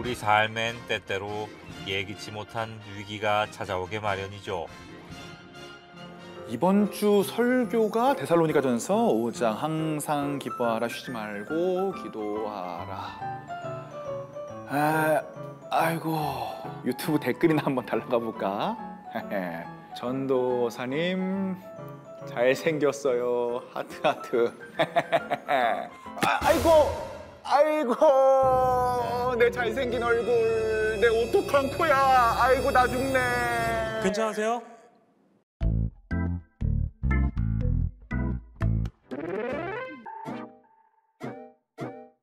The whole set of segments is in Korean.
우리 삶엔 때때로 예기치 못한 위기가 찾아오게 마련이죠. 이번 주 설교가 데살로니가전서 5장 항상 기뻐하라 쉬지 말고 기도하라. 아이고 유튜브 댓글이나 한번 달라가 볼까? 전도사님 잘생겼어요. 하트. 아이고 내 잘생긴 얼굴 내 오똑한 코야. 아이고 나 죽네. 괜찮으세요?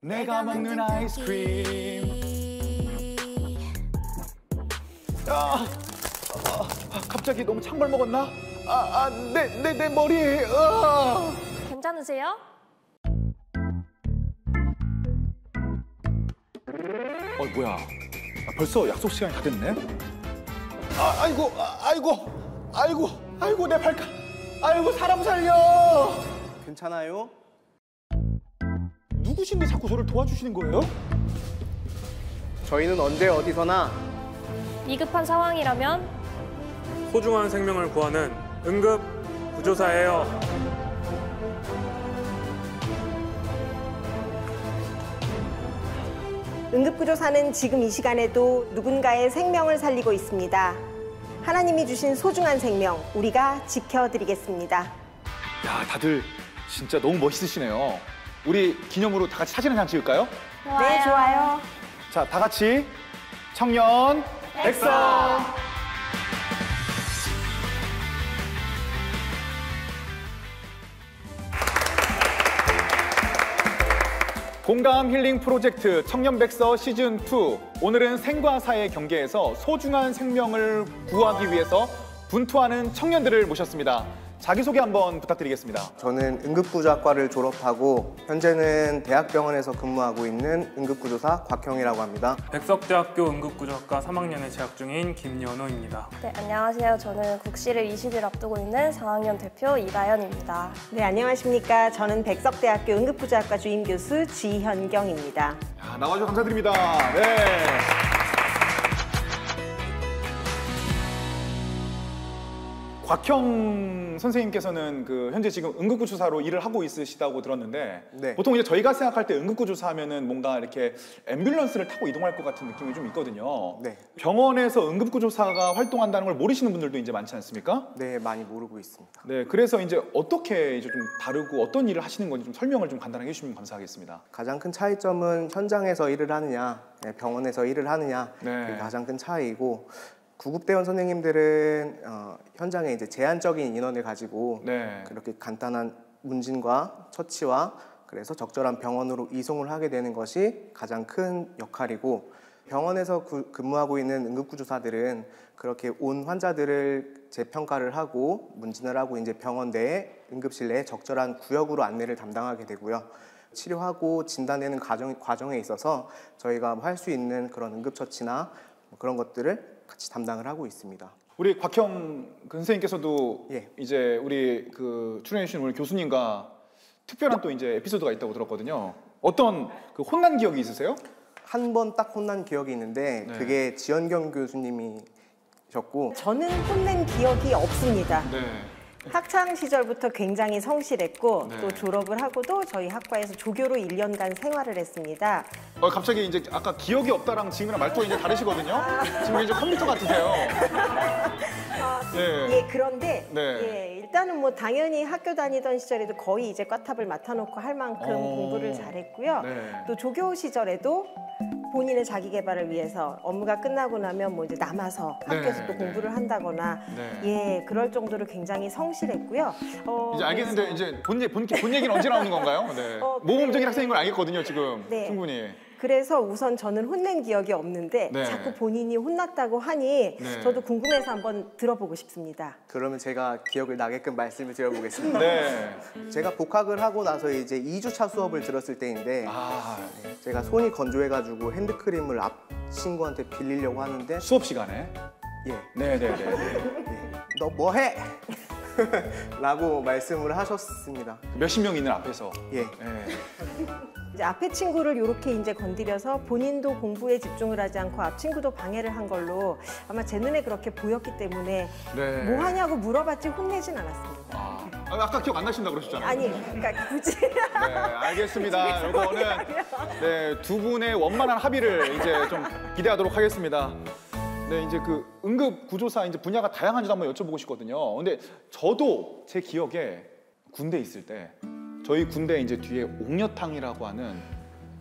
내가 먹는 아이스크림. 갑자기 너무 찬 걸 먹었나? 내 머리. 괜찮으세요? 뭐야? 벌써 약속 시간이 다 됐네. 아이고 내 발가. 아이고 사람 살려. 괜찮아요? 누구신데 자꾸 저를 도와주시는 거예요? 저희는 언제 어디서나 위급한 상황이라면 소중한 생명을 구하는 응급 구조사예요. 응급구조사는 지금 이 시간에도 누군가의 생명을 살리고 있습니다. 하나님이 주신 소중한 생명, 우리가 지켜드리겠습니다. 야, 다들 진짜 너무 멋있으시네요. 우리 기념으로 다 같이 사진 한 장 찍을까요? 네, 좋아요. 자, 다 같이 청년 백성. 공감 힐링 프로젝트 청년백서 시즌2. 오늘은 생과 사의 경계에서 소중한 생명을 구하기 위해서 분투하는 청년들을 모셨습니다. 자기소개 한번 부탁드리겠습니다. 저는 응급구조학과를 졸업하고 현재는 대학병원에서 근무하고 있는 응급구조사 곽형이라고 합니다. 백석대학교 응급구조학과 3학년에 재학 중인 김연호입니다. 네, 안녕하세요. 저는 국시를 20일 앞두고 있는 4학년 대표 이다연입니다. 네, 안녕하십니까. 저는 백석대학교 응급구조학과 주임교수 지현경입니다. 나와주셔서 감사드립니다. 네. 곽형 선생님께서는 현재 지금 응급구조사로 일을 하고 있으시다고 들었는데, 네. 보통 이제 저희가 생각할 때 응급구조사 하면은 뭔가 이렇게 앰뷸런스를 타고 이동할 것 같은 느낌이 좀 있거든요. 네. 병원에서 응급구조사가 활동한다는 걸 모르시는 분들도 이제 많지 않습니까? 네, 많이 모르고 있습니다. 네, 그래서 이제 어떻게 이제 좀 다르고 어떤 일을 하시는 건지 좀 설명을 좀 간단하게 해주시면 감사하겠습니다. 가장 큰 차이점은 현장에서 일을 하느냐, 병원에서 일을 하느냐, 네. 그게 가장 큰 차이이고, 구급대원 선생님들은 현장에 이제 제한적인 인원을 가지고 네. 그렇게 간단한 문진과 처치와 그래서 적절한 병원으로 이송을 하게 되는 것이 가장 큰 역할이고, 병원에서 근무하고 있는 응급구조사들은 그렇게 온 환자들을 재평가를 하고 문진을 하고 이제 병원 내에 응급실 내에 적절한 구역으로 안내를 담당하게 되고요. 치료하고 진단되는 과정에 있어서 저희가 할 수 있는 그런 응급처치나 그런 것들을 같이 담당을 하고 있습니다. 우리 곽형 선생님께서도 예. 이제 우리 출연해 주신 우리 교수님과 특별한 또 이제 에피소드가 있다고 들었거든요. 어떤 혼난 기억이 있으세요? 한 번 딱 혼난 기억이 있는데 네. 그게 지현경 교수님이셨고, 저는 혼낸 기억이 없습니다. 네. 학창 시절부터 굉장히 성실했고 네. 또 졸업을 하고도 저희 학과에서 조교로 1년간 생활을 했습니다. 갑자기 이제 아까 기억이 없다랑 지금이랑 말투가 이제 다르시거든요. 지금 이제 컴퓨터 같으세요. 네. 예, 그런데 네. 예, 일단은 뭐 당연히 학교 다니던 시절에도 거의 이제 꽈탑을 맡아놓고 할 만큼 공부를 잘했고요. 네. 또 조교 시절에도 본인의 자기 개발을 위해서 업무가 끝나고 나면 뭐 이제 남아서 학교에서 네, 또 공부를 한다거나 네. 예, 그럴 정도로 굉장히 성실했고요. 이제 알겠는데 이제 본 얘기는 언제 나오는 건가요? 네. 모범적인 학생인 걸 알겠거든요, 지금. 네. 충분히. 그래서 우선 저는 혼낸 기억이 없는데 네. 자꾸 본인이 혼났다고 하니 네. 저도 궁금해서 한번 들어보고 싶습니다. 그러면 제가 기억을 나게끔 말씀을 드려보겠습니다. 네. 제가 복학을 하고 나서 이제 2주차 수업을 들었을 때인데 제가 손이 건조해가지고 핸드크림을 앞 친구한테 빌리려고 하는데 수업 시간에. 예, 네네네. 너 뭐해? 라고 말씀을 하셨습니다. 몇십 명 있는 앞에서. 예. 네. 이제 앞에 친구를 이렇게 이제 건드려서 본인도 공부에 집중을 하지 않고 앞 친구도 방해를 한 걸로 아마 제 눈에 그렇게 보였기 때문에 네. 뭐 하냐고 물어봤지 혼내진 않았습니다. 아까 기억 안 나신다고 그러셨잖아요. 아니, 그러니까 굳이 네, 알겠습니다. 이거는 네, 두 분의 원만한 합의를 이제 좀 기대하도록 하겠습니다. 네, 이제 그 응급 구조사 이제 분야가 다양한지도 한번 여쭤보고 싶거든요. 근데 저도 제 기억에 군대 있을 때 저희 군대 이제 뒤에 옥녀탕이라고 하는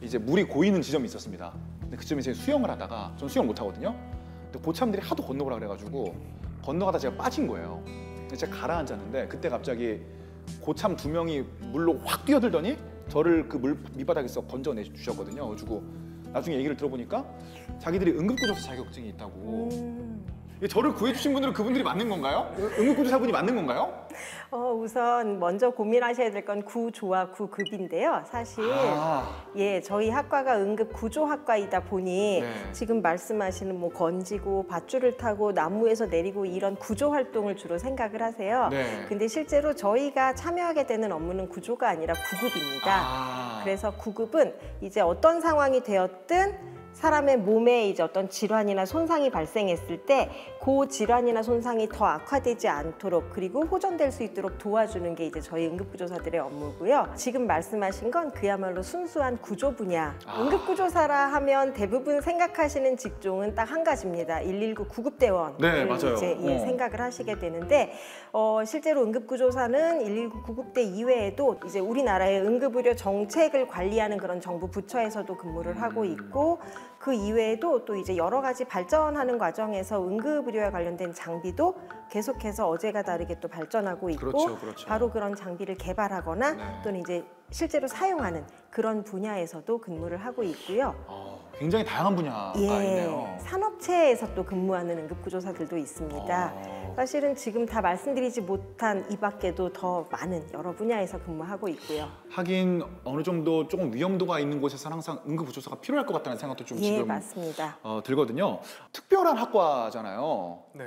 이제 물이 고이는 지점이 있었습니다. 근데 그쯤에 이제 수영을 하다가 전 수영 못 하거든요. 근데 고참들이 하도 건너보라 그래가지고 건너가다 제가 빠진 거예요. 근데 제가 가라앉았는데 그때 갑자기 고참 2명이 물로 확 뛰어들더니 저를 그 물 밑바닥에서 건져내 주셨거든요. 그래가지고 나중에 얘기를 들어보니까 자기들이 응급구조사 자격증이 있다고. 저를 구해주신 분들은 그분들이 맞는 건가요? 응급구조사분이 맞는 건가요? 우선 먼저 고민하셔야 될 건 구조와 구급인데요. 사실 예, 저희 학과가 응급구조학과이다 보니 네. 지금 말씀하시는 뭐 건지고 밧줄을 타고 나무에서 내리고 이런 구조 활동을 주로 생각을 하세요. 네. 근데 실제로 저희가 참여하게 되는 업무는 구조가 아니라 구급입니다. 그래서 구급은 이제 어떤 상황이 되었든 사람의 몸에 이제 어떤 질환이나 손상이 발생했을 때 그 질환이나 손상이 더 악화되지 않도록 그리고 호전될 수 있도록 도와주는 게 이제 저희 응급구조사들의 업무고요. 지금 말씀하신 건 그야말로 순수한 구조 분야. 응급구조사라 하면 대부분 생각하시는 직종은 딱 한 가지입니다. 119 구급대원. 네, 맞아요. 이제 생각을 하시게 되는데 실제로 응급구조사는 119 구급대 이외에도 이제 우리나라의 응급의료 정책을 관리하는 그런 정부 부처에서도 근무를 하고 있고 그 이외에도 또 이제 여러 가지 발전하는 과정에서 응급의료와 관련된 장비도 계속해서 어제가 다르게 또 발전하고 있고 그렇죠. 바로 그런 장비를 개발하거나 네. 또는 이제 실제로 사용하는 그런 분야에서도 근무를 하고 있고요. 굉장히 다양한 분야가 있네요. 산업체에서 또 근무하는 응급구조사들도 있습니다. 사실은 지금 다 말씀드리지 못한 이 밖에도 더 많은 여러 분야에서 근무하고 있고요. 하긴 어느 정도 조금 위험도가 있는 곳에서는 항상 응급구조사가 필요할 것 같다는 생각도 좀 예, 지금 맞습니다. 들거든요. 특별한 학과잖아요. 네.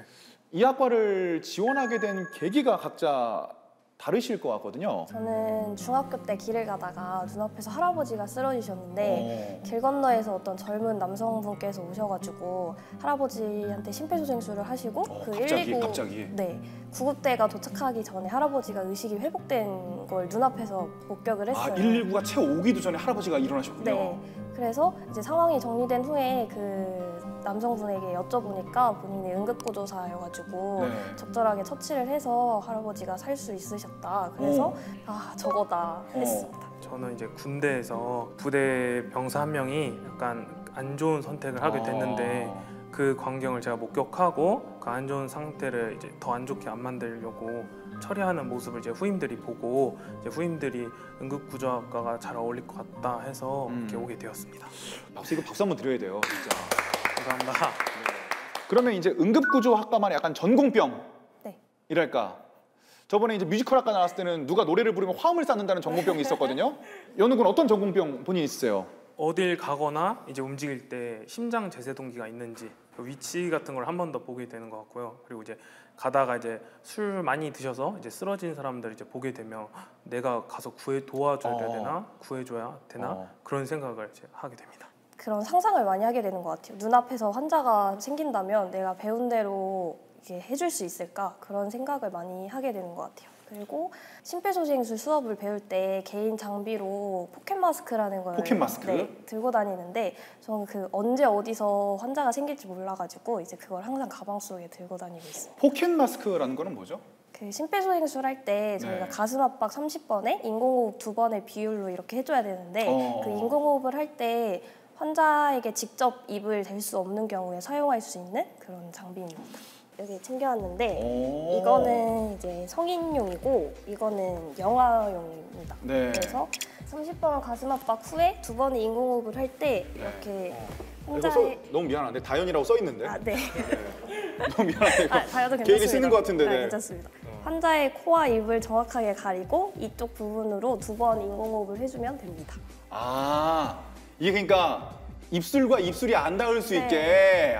이 학과를 지원하게 된 계기가 각자 다르실 것 같거든요. 저는 중학교 때 길을 가다가 눈앞에서 할아버지가 쓰러지셨는데 길 건너에서 어떤 젊은 남성분께서 오셔가지고 할아버지한테 심폐소생술을 하시고 그 갑자기? 네, 구급대가 도착하기 전에 할아버지가 의식이 회복된 걸 눈앞에서 목격을 했어요. 119가 채 오기도 전에 할아버지가 일어나셨군요. 네, 그래서 이제 상황이 정리된 후에 그 남성분에게 여쭤보니까 본인이 응급구조사여가지고 네. 적절하게 처치를 해서 할아버지가 살 수 있으셨다. 그래서 저거다 했습니다. 저는 이제 군대에서 부대 병사 한 명이 약간 안 좋은 선택을 하게 됐는데 그 광경을 제가 목격하고 그 안 좋은 상태를 이제 더 안 좋게 안 만들려고 처리하는 모습을 이제 후임들이 보고 이제 후임들이 응급구조학과가 잘 어울릴 것 같다 해서 이렇게 오게 되었습니다. 이거 박수 한번 드려야 돼요, 진짜. 감사합니다. 그러면 이제 응급구조학과만의 약간 전공병 네. 이랄까. 저번에 이제 뮤지컬 학과 나왔을 때는 누가 노래를 부르면 화음을 쌓는다는 전공병이 있었거든요. 연우 군 어떤 전공병 본인 있으세요? 어딜 가거나 이제 움직일 때 심장 제세 동기가 있는지 그 위치 같은 걸 한 번 더 보게 되는 것 같고요. 그리고 이제 가다가 이제 술 많이 드셔서 이제 쓰러진 사람들 이제 보게 되면 내가 가서 도와줘야 되나 구해줘야 되나 그런 생각을 이제 하게 됩니다. 그런 상상을 많이 하게 되는 것 같아요. 눈앞에서 환자가 생긴다면 내가 배운 대로 이게 해줄 수 있을까? 그런 생각을 많이 하게 되는 것 같아요. 그리고 심폐소생술 수업을 배울 때 개인 장비로 포켓 마스크라는 걸 포켓 마스크? 네, 들고 다니는데 저는 그 언제 어디서 환자가 생길지 몰라가지고 이제 그걸 항상 가방 속에 들고 다니고 있어요. 포켓 마스크라는 거는 뭐죠? 그 심폐소생술 할 때 저희가 네. 가슴 압박 30번에 인공호흡 2번의 비율로 이렇게 해줘야 되는데 그 인공호흡을 할 때 환자에게 직접 입을 댈 수 없는 경우에 사용할 수 있는 그런 장비입니다. 여기 챙겨왔는데 이거는 이제 성인용이고 이거는 영아용입니다. 네. 그래서 30번 가슴 압박 후에 2번의 인공호흡을 할 때 이렇게 환자의 너무 미안한데 다연이라고 써 있는데. 네. 너무 미안한데. 다여도 괜찮습니다. 개인이 쓰는 것 같은데. 네, 괜찮습니다. 환자의 코와 입을 정확하게 가리고 이쪽 부분으로 2번 인공호흡을 해주면 됩니다. 이게 그러니까 입술과 입술이 안 닿을 수 네. 있게.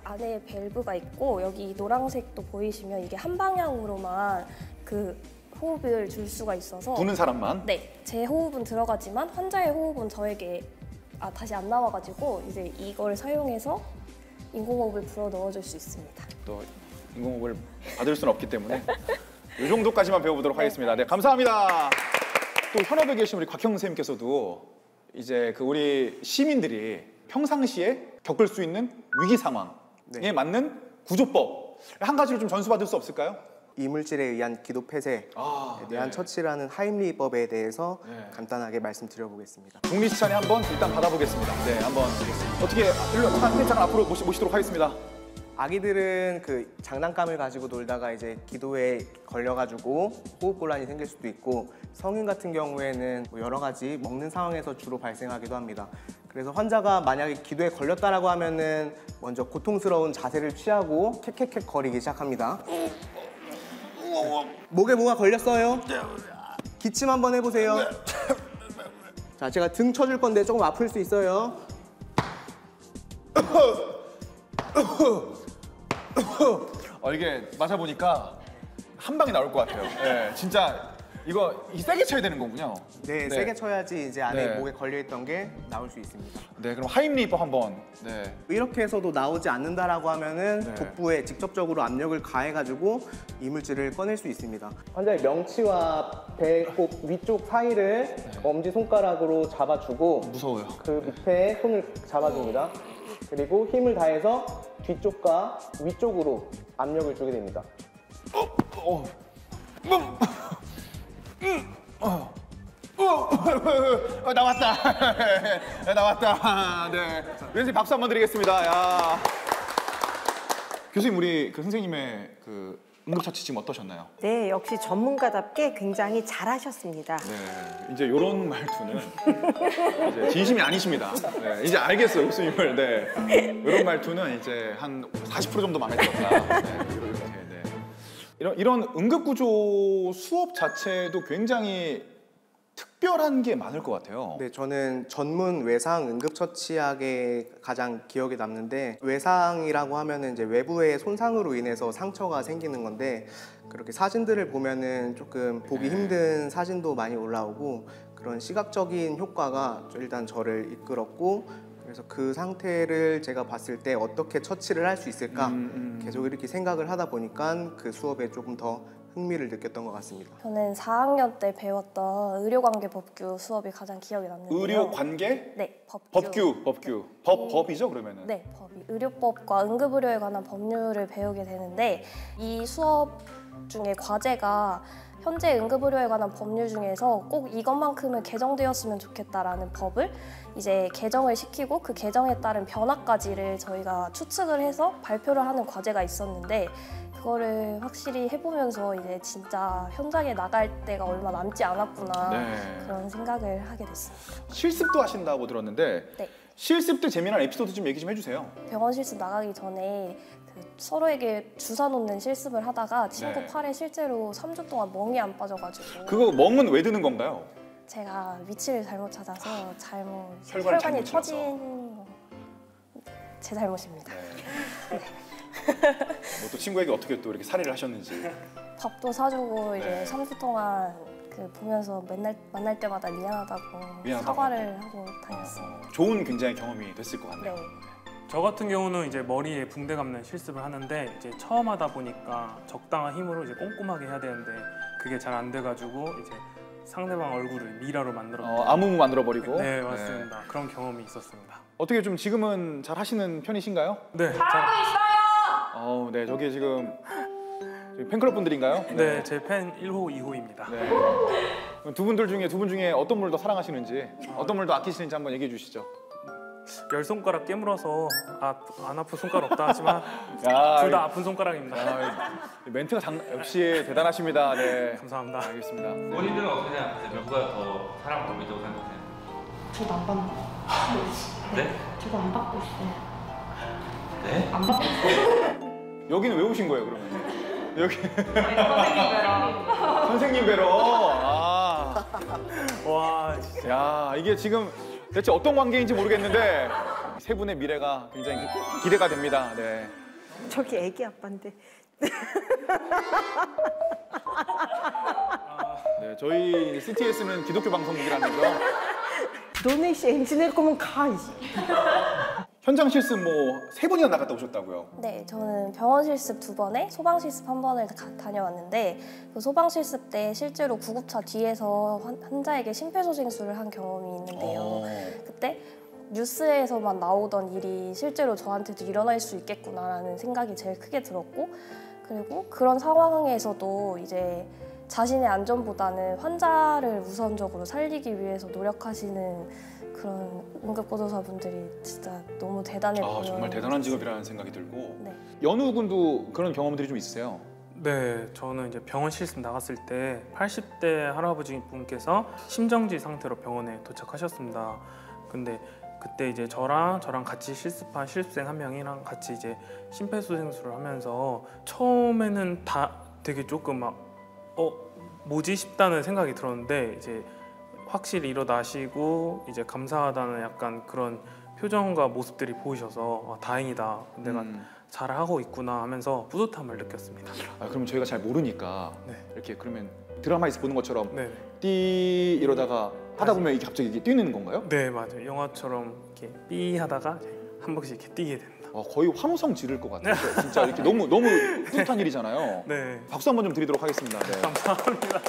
안에 밸브가 있고 여기 노란색도 보이시면 이게 한 방향으로만 그 호흡을 줄 수가 있어서 부는 사람만. 네, 제 호흡은 들어가지만 환자의 호흡은 저에게 다시 안 나와가지고 이제 이걸 사용해서 인공호흡을 불어 넣어줄 수 있습니다. 또 인공호흡을 받을 수는 없기 때문에 이 정도까지만 배워보도록 하겠습니다. 네, 감사합니다. 또 현업에 계신 우리 곽형 선생님께서도 이제 그 우리 시민들이 평상시에 겪을 수 있는 위기 상황에 네. 맞는 구조법 한 가지를 좀 전수받을 수 없을까요? 이물질에 의한 기도 폐쇄에 대한 처치라는 하임리법에 대해서 간단하게 말씀드려보겠습니다. 국립시찬에 한번 일단 받아보겠습니다. 네, 한번 어떻게 일로 잠깐 앞으로 모시도록 하겠습니다. 아기들은 그 장난감을 가지고 놀다가 이제 기도에 걸려가지고 호흡곤란이 생길 수도 있고, 성인 같은 경우에는 뭐 여러 가지 먹는 상황에서 주로 발생하기도 합니다. 그래서 환자가 만약에 기도에 걸렸다라고 하면은 먼저 고통스러운 자세를 취하고 캑캑캑 거리기 시작합니다. 목에 뭐가 걸렸어요? 기침 한번 해보세요. 자, 제가 등 쳐줄 건데 조금 아플 수 있어요. 이게 맞아보니까 한 방에 나올 것 같아요. 네, 진짜 이거 세게 쳐야 되는 거군요. 네, 네. 세게 쳐야지 이제 안에 네. 목에 걸려있던 게 나올 수 있습니다. 네, 그럼 하임리법 한번. 네. 이렇게 해서도 나오지 않는다라고 하면은 네. 복부에 직접적으로 압력을 가해가지고 이물질을 꺼낼 수 있습니다. 환자의 명치와 배꼽 위쪽 사이를 엄지손가락으로 잡아주고 무서워요. 그 밑에 손을 잡아줍니다. 그리고 힘을 다해서 뒤쪽과 위쪽으로 압력을 주게 됩니다. 나왔다. 나왔다. 네. 선생님 박수 한번 드리겠습니다. 야. 교수님, 우리 그 선생님의 그 응급처치 지금 어떠셨나요? 네, 역시 전문가답게 굉장히 잘하셨습니다. 네. 이제 이런 말투는 이제 진심이 아니십니다. 네. 이제 알겠어요, 교수님을. 네. 이런 말투는 이제 한 40% 정도 마음에 들었다. 네. 이렇게, 네. 이런 응급구조 수업 자체도 굉장히 특별한 게 많을 것 같아요. 네, 저는 전문 외상 응급처치학에 가장 기억에 남는데, 외상이라고 하면은 이제 외부의 손상으로 인해서 상처가 생기는 건데, 그렇게 사진들을 보면은 조금 보기 힘든 사진도 많이 올라오고, 그런 시각적인 효과가 일단 저를 이끌었고, 그래서 그 상태를 제가 봤을 때 어떻게 처치를 할 수 있을까 계속 이렇게 생각을 하다 보니까 그 수업에 조금 더 흥미를 느꼈던 것 같습니다. 저는 4학년 때 배웠던 의료관계법규 수업이 가장 기억에 남는데요. 의료관계? 네, 법규. 법이죠, 그러면은? 네, 법이 의료법과 응급의료에 관한 법률을 배우게 되는데, 이 수업 중에 과제가 현재 응급의료에 관한 법률 중에서 꼭 이것만큼은 개정되었으면 좋겠다라는 법을 이제 개정을 시키고 그 개정에 따른 변화까지를 저희가 추측을 해서 발표를 하는 과제가 있었는데, 그거를 확실히 해보면서 이제 진짜 현장에 나갈 때가 얼마 남지 않았구나 네. 그런 생각을 하게 됐습니다. 실습도 하신다고 들었는데 네. 실습 때 재미난 에피소드 좀 얘기 좀 해주세요. 병원 실습 나가기 전에 그 서로에게 주사 놓는 실습을 하다가 친구 네. 팔에 실제로 3주 동안 멍이 안 빠져가지고 그거 멍은 왜 드는 건가요? 제가 위치를 잘못 찾아서 혈관을 혈관이 잘못 터진 제 잘못입니다. 뭐 또 친구에게 어떻게 또 이렇게 살해를 하셨는지. 밥도 사주고 이제 네. 3주 동안 그 보면서 맨날 만날 때마다 미안하다고 사과를 하고 다녔습니다. 좋은 굉장히 경험이 됐을 것 네. 같네요. 저 같은 경우는 이제 머리에 붕대 감는 실습을 하는데 이제 처음 하다 보니까 적당한 힘으로 이제 꼼꼼하게 해야 되는데 그게 잘 안 돼가지고 이제 상대방 얼굴을 미라로 만들었던 아무 만들어버리고. 네, 맞습니다. 그런 경험이 있었습니다. 어떻게 좀 지금은 잘 하시는 편이신가요? 네, 네, 저기 지금 팬클럽 분들인가요? 네, 제 팬 1호, 2호입니다. 네. 두 분 중에 어떤 분을 더 사랑하시는지, 어떤 분을 더 아끼시는지 한번 얘기해 주시죠. 열 손가락 깨물어서 안 아픈 손가락 없다 하지만 야, 둘 다 아픈 손가락입니다. 이 멘트가 역시 대단하십니다. 네. 감사합니다. 알겠습니다. 본인들은 어떻게 생각하세요? 누가 더 사랑받고 있다고 생각하세요? 저도 안 받는 거. 네? 저도 안 받고 있어요. 네? 안 받고 있어요. 여기는 왜 오신 거예요, 그러면? 여기 선생님 선생님 뵈러. 뵈러. 와, 진짜. 야, 이게 지금 대체 어떤 관계인지 모르겠는데 세 분의 미래가 굉장히 기대가 됩니다. 네. 저기 애기 아빠인데. 저희 CTS는 기독교 방송국이라면서 너네 씨 엔지니어 거면 가. 현장 실습 뭐 3번이나 나갔다 오셨다고요? 네, 저는 병원 실습 2번에 소방 실습 1번을 다녀왔는데 그 소방 실습 때 실제로 구급차 뒤에서 환자에게 심폐소생술을 한 경험이 있는데요. 그때 뉴스에서만 나오던 일이 실제로 저한테도 일어날 수 있겠구나라는 생각이 제일 크게 들었고, 그리고 그런 상황에서도 이제 자신의 안전보다는 환자를 우선적으로 살리기 위해서 노력하시는 그런 응급보조사분들이 진짜 너무 대단해 보여요. 정말 대단한 직업이라는 생각이 들고. 네. 연우 군도 그런 경험들이 좀 있으세요? 네, 저는 이제 병원 실습 나갔을 때 80대 할아버지 분께서 심정지 상태로 병원에 도착하셨습니다. 근데 그때 이제 저랑 같이 실습한 실습생 한 명이랑 같이 이제 심폐소생술을 하면서 처음에는 다 되게 조금 막 뭐지 싶다는 생각이 들었는데 이제 확실히 일어나시고 이제 감사하다는 약간 그런 표정과 모습들이 보이셔서 다행이다, 내가 잘하고 있구나 하면서 뿌듯함을 느꼈습니다. 그럼 저희가 잘 모르니까 네. 이렇게 그러면 드라마에서 보는 것처럼 네, 띠 이러다가 하다 보면 이게 갑자기 이게 뛰는 건가요? 네 맞아요. 영화처럼 이렇게 삐 하다가 한 번씩 이렇게 뛰게 됩니다. 거의 환호성 지를 것 같아요. 진짜 이렇게 너무 뿌듯한 일이잖아요. 네, 박수 한번 좀 드리도록 하겠습니다. 네. 감사합니다.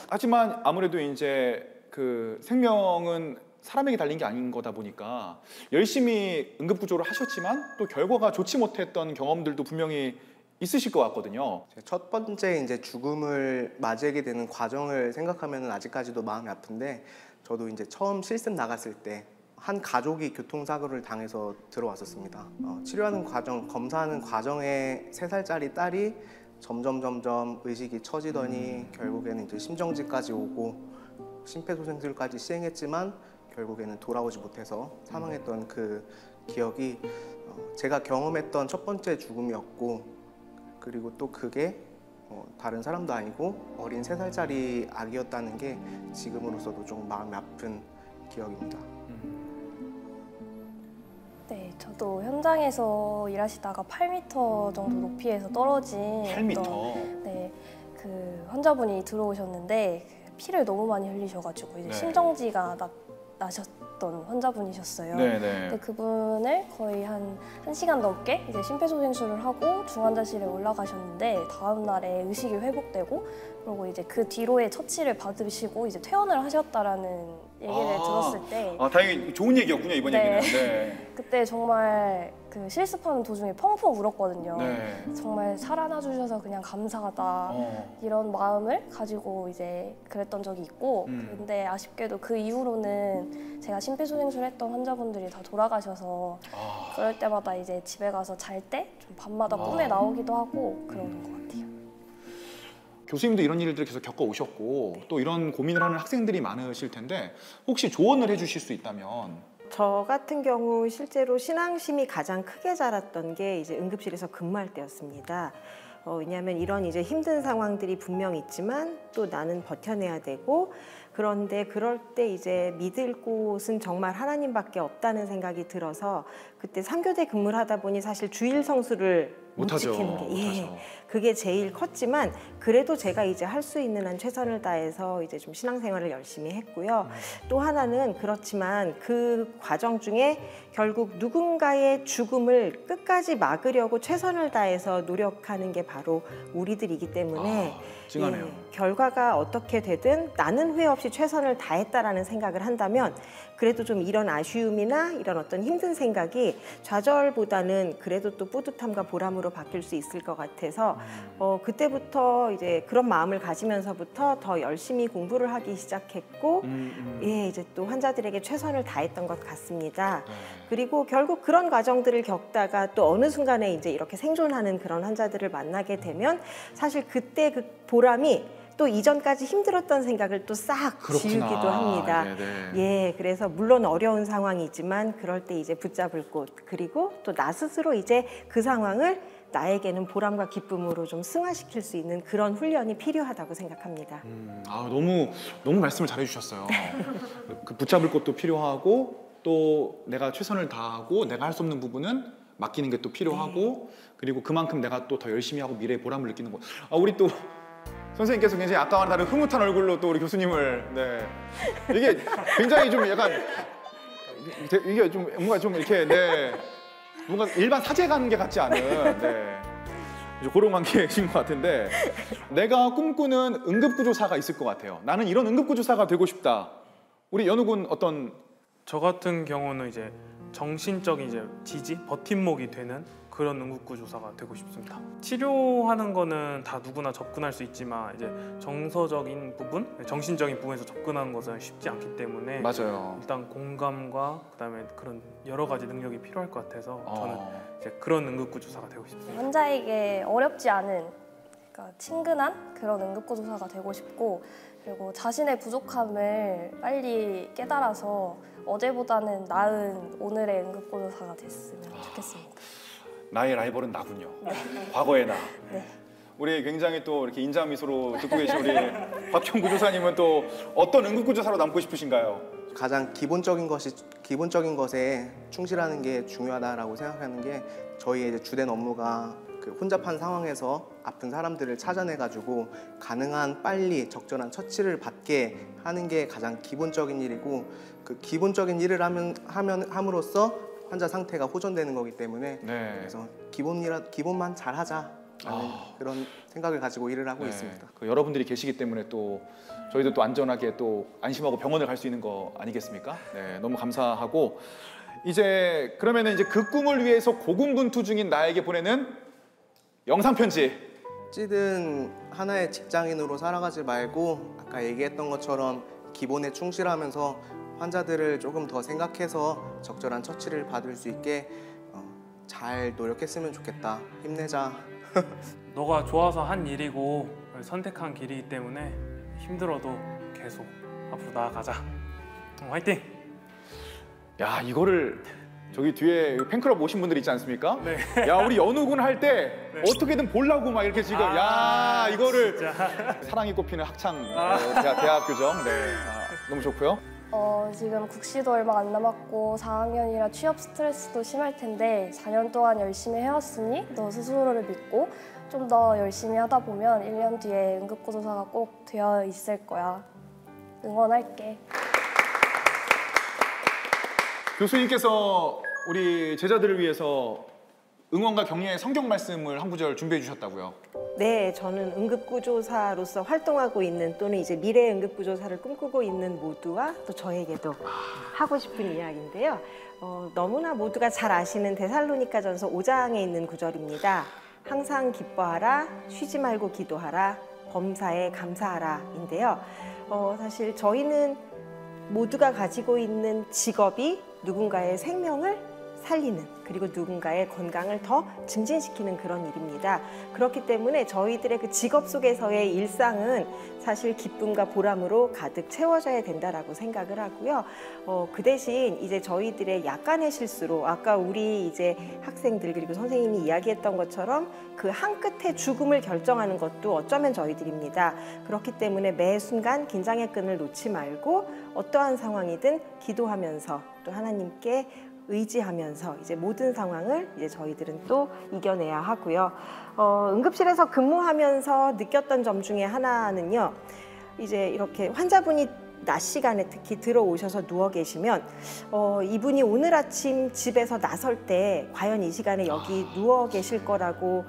하지만 아무래도 이제 그 생명은 사람에게 달린 게 아닌 거다 보니까 열심히 응급구조를 하셨지만 또 결과가 좋지 못했던 경험들도 분명히 있으실 것 같거든요. 첫 번째 이제 죽음을 맞이하게 되는 과정을 생각하면 아직까지도 마음이 아픈데, 저도 이제 처음 실습 나갔을 때 한 가족이 교통사고를 당해서 들어왔었습니다. 치료하는 과정, 검사하는 과정에 3살짜리 딸이 점점 의식이 처지더니 결국에는 이제 심정지까지 오고 심폐소생술까지 시행했지만 결국에는 돌아오지 못해서 사망했던 그 기억이 제가 경험했던 첫 번째 죽음이었고, 그리고 또 그게 다른 사람도 아니고 어린 3살짜리 아기였다는 게 지금으로서도 조금 마음이 아픈 기억입니다. 네, 저도 현장에서 일하시다가 8m 정도 높이에서 떨어진 8m? 네, 그 환자분이 들어오셨는데 피를 너무 많이 흘리셔가지고 이제 네. 심정지가 나셨던 환자분이셨어요. 네네. 근데 그분을 거의 한 1시간 넘게 이제 심폐소생술을 하고 중환자실에 올라가셨는데 다음 날에 의식이 회복되고, 그리고 이제 그 뒤로의 처치를 받으시고 이제 퇴원을 하셨다라는 얘기를 들었을 때 다행히 좋은 얘기였군요, 이번 네. 얘기는. 네. 그때 정말 그 실습하는 도중에 펑펑 울었거든요. 네. 정말 살아나 주셔서 그냥 감사하다 이런 마음을 가지고 이제 그랬던 적이 있고, 근데 아쉽게도 그 이후로는 제가 심폐소생술 했던 환자분들이 다 돌아가셔서 그럴 때마다 이제 집에 가서 잘 때 좀 밤마다 꿈에 나오기도 하고 그러는 것 같아요. 교수님도 이런 일들을 계속 겪어오셨고 또 이런 고민을 하는 학생들이 많으실 텐데 혹시 조언을 해주실 수 있다면? 저 같은 경우 실제로 신앙심이 가장 크게 자랐던 게 이제 응급실에서 근무할 때였습니다. 왜냐하면 이런 이제 힘든 상황들이 분명 있지만 또 나는 버텨내야 되고, 그런데 그럴 때 이제 믿을 곳은 정말 하나님밖에 없다는 생각이 들어서 그때 3교대 근무를 하다 보니 사실 주일 성수를 못 지키는 게 그게 제일 컸지만, 그래도 제가 이제 할 수 있는 한 최선을 다해서 이제 좀 신앙생활을 열심히 했고요. 또 하나는 그렇지만 그 과정 중에 결국 누군가의 죽음을 끝까지 막으려고 최선을 다해서 노력하는 게 바로 우리들이기 때문에 찡하네요. 결과가 어떻게 되든 나는 후회 없이 최선을 다했다라는 생각을 한다면 그래도 좀 이런 아쉬움이나 이런 어떤 힘든 생각이 좌절보다는 그래도 또 뿌듯함과 보람으로 바뀔 수 있을 것 같아서 그때부터 이제 그런 마음을 가지면서부터 더 열심히 공부를 하기 시작했고 이제 또 환자들에게 최선을 다했던 것 같습니다. 그리고 결국 그런 과정들을 겪다가 또 어느 순간에 이제 이렇게 생존하는 그런 환자들을 만나게 되면 사실 그때 그 보람이 또 이전까지 힘들었던 생각을 또 싹 지우기도 합니다. 예, 그래서 물론 어려운 상황이지만 그럴 때 이제 붙잡을 곳, 그리고 또 나 스스로 이제 그 상황을 나에게는 보람과 기쁨으로 좀 승화시킬 수 있는 그런 훈련이 필요하다고 생각합니다. 너무 말씀을 잘해주셨어요. 그 붙잡을 것도 필요하고 또 내가 최선을 다하고 내가 할 수 없는 부분은 맡기는 게 또 필요하고 그리고 그만큼 내가 또 더 열심히 하고 미래의 보람을 느끼는 것. 우리 또 선생님께서 굉장히 아까와는 다른 흐뭇한 얼굴로 또 우리 교수님을 네. 이게 굉장히 좀 약간 이게 좀 뭔가 좀 이렇게 네. 뭔가 일반 사제 관계 같지 않은 네. 그런 관계이신 것 같은데 내가 꿈꾸는 응급구조사가 있을 것 같아요. 나는 이런 응급구조사가 되고 싶다. 우리 연욱은 어떤? 저 같은 경우는 이제 정신적인 이제 지지, 버팀목이 되는 그런 응급구조사가 되고 싶습니다. 치료하는 거는 다 누구나 접근할 수 있지만 이제 정서적인 부분, 정신적인 부분에서 접근하는 것은 쉽지 않기 때문에 맞아요. 일단 공감과 그다음에 그런 여러 가지 능력이 필요할 것 같아서 저는 이제 그런 응급구조사가 되고 싶습니다. 환자에게 어렵지 않은 그러니까 친근한 그런 응급구조사가 되고 싶고 그리고 자신의 부족함을 빨리 깨달아서 어제보다는 나은 오늘의 응급구조사가 됐으면 좋겠습니다. 나의 라이벌은 나군요. 네. 과거의 나. 네. 우리 굉장히 또 이렇게 인자한 미소로 듣고 계신 우리 박형 구조사님은 또 어떤 응급구조사로 남고 싶으신가요? 가장 기본적인 것에 충실하는 게 중요하다라고 생각하는 게 저희의 이제 주된 업무가 그 혼잡한 상황에서 아픈 사람들을 찾아내가지고 가능한 빨리 적절한 처치를 받게 하는 게 가장 기본적인 일이고 그 기본적인 일을 함으로써 환자 상태가 호전되는 거기 때문에 네. 그래서 기본만 잘하자 그런 생각을 가지고 일을 하고 있습니다. 그 여러분들이 계시기 때문에 또 저희도 또 안전하게 또 안심하고 병원을 갈 수 있는 거 아니겠습니까? 네, 너무 감사하고 이제 그러면은 이제 그 꿈을 위해서 고군분투 중인 나에게 보내는 영상 편지. 어찌든 하나의 직장인으로 살아가지 말고 아까 얘기했던 것처럼 기본에 충실하면서 환자들을 조금 더 생각해서 적절한 처치를 받을 수 있게 잘 노력했으면 좋겠다. 힘내자. 너가 좋아서 한 일이고 선택한 길이기 때문에 힘들어도 계속 앞으로 나아가자. 화이팅! 야, 이거를 저기 뒤에 팬클럽 오신 분들 있지 않습니까? 네. 야, 우리 연욱은 할 때 네. 어떻게든 보려고 막 이렇게 지금 야, 이거를 진짜. 사랑이 꼽히는 학창 대학 교정. 네. 너무 좋고요. 지금 국시도 얼마 안 남았고 4학년이라 취업 스트레스도 심할 텐데 4년 동안 열심히 해왔으니 너 스스로를 믿고 좀 더 열심히 하다 보면 1년 뒤에 응급구조사가 꼭 되어 있을 거야. 응원할게. 교수님께서 우리 제자들을 위해서 응원과 격려의 성경 말씀을 한 구절 준비해 주셨다고요. 네, 저는 응급구조사로서 활동하고 있는 또는 이제 미래 응급구조사를 꿈꾸고 있는 모두와 또 저에게도 하고 싶은 이야기인데요. 너무나 모두가 잘 아시는 데살로니가전서 5장에 있는 구절입니다. 항상 기뻐하라, 쉬지 말고 기도하라, 범사에 감사하라인데요. 사실 저희는 모두가 가지고 있는 직업이 누군가의 생명을 살리는 그리고 누군가의 건강을 더 증진시키는 그런 일입니다. 그렇기 때문에 저희들의 그 직업 속에서의 일상은 사실 기쁨과 보람으로 가득 채워져야 된다라고 생각을 하고요. 그 대신 이제 저희들의 약간의 실수로 아까 우리 이제 학생들 그리고 선생님이 이야기했던 것처럼 그 한 끗의 죽음을 결정하는 것도 어쩌면 저희들입니다. 그렇기 때문에 매 순간 긴장의 끈을 놓지 말고 어떠한 상황이든 기도하면서 또 하나님께 의지하면서 이제 모든 상황을 이제 저희들은 또 이겨내야 하고요. 응급실에서 근무하면서 느꼈던 점 중에 하나는요. 이제 이렇게 환자분이 낮 시간에 특히 들어오셔서 누워 계시면 이분이 오늘 아침 집에서 나설 때 과연 이 시간에 여기 누워 계실 거라고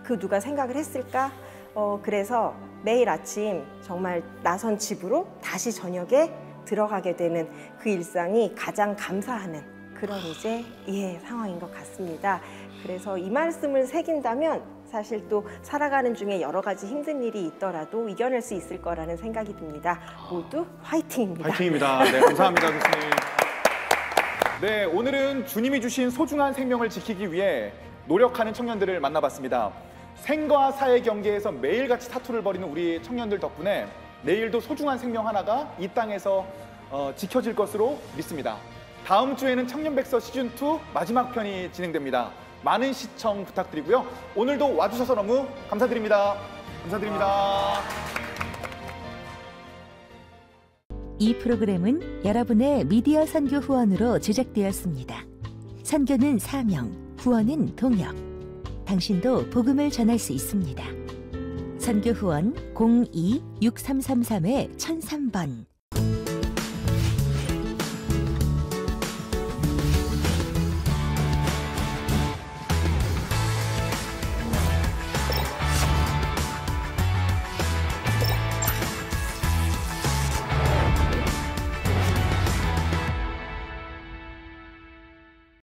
그 누가 생각을 했을까? 그래서 매일 아침 정말 나선 집으로 다시 저녁에 들어가게 되는 그 일상이 가장 감사하는 그런 이제 상황인 것 같습니다. 그래서 이 말씀을 새긴다면 사실 또 살아가는 중에 여러 가지 힘든 일이 있더라도 이겨낼 수 있을 거라는 생각이 듭니다. 모두 화이팅입니다. 화이팅입니다. 네, 감사합니다, 교수님. 네, 오늘은 주님이 주신 소중한 생명을 지키기 위해 노력하는 청년들을 만나봤습니다. 생과 사의 경계에서 매일같이 사투를 벌이는 우리 청년들 덕분에 내일도 소중한 생명 하나가 이 땅에서 지켜질 것으로 믿습니다. 다음 주에는 청년백서 시즌2 마지막 편이 진행됩니다. 많은 시청 부탁드리고요. 오늘도 와주셔서 너무 감사드립니다. 감사드립니다. 이 프로그램은 여러분의 미디어 선교 후원으로 제작되었습니다. 선교는 사명, 후원은 동역. 당신도 복음을 전할 수 있습니다. 선교 후원 02-6333-1003번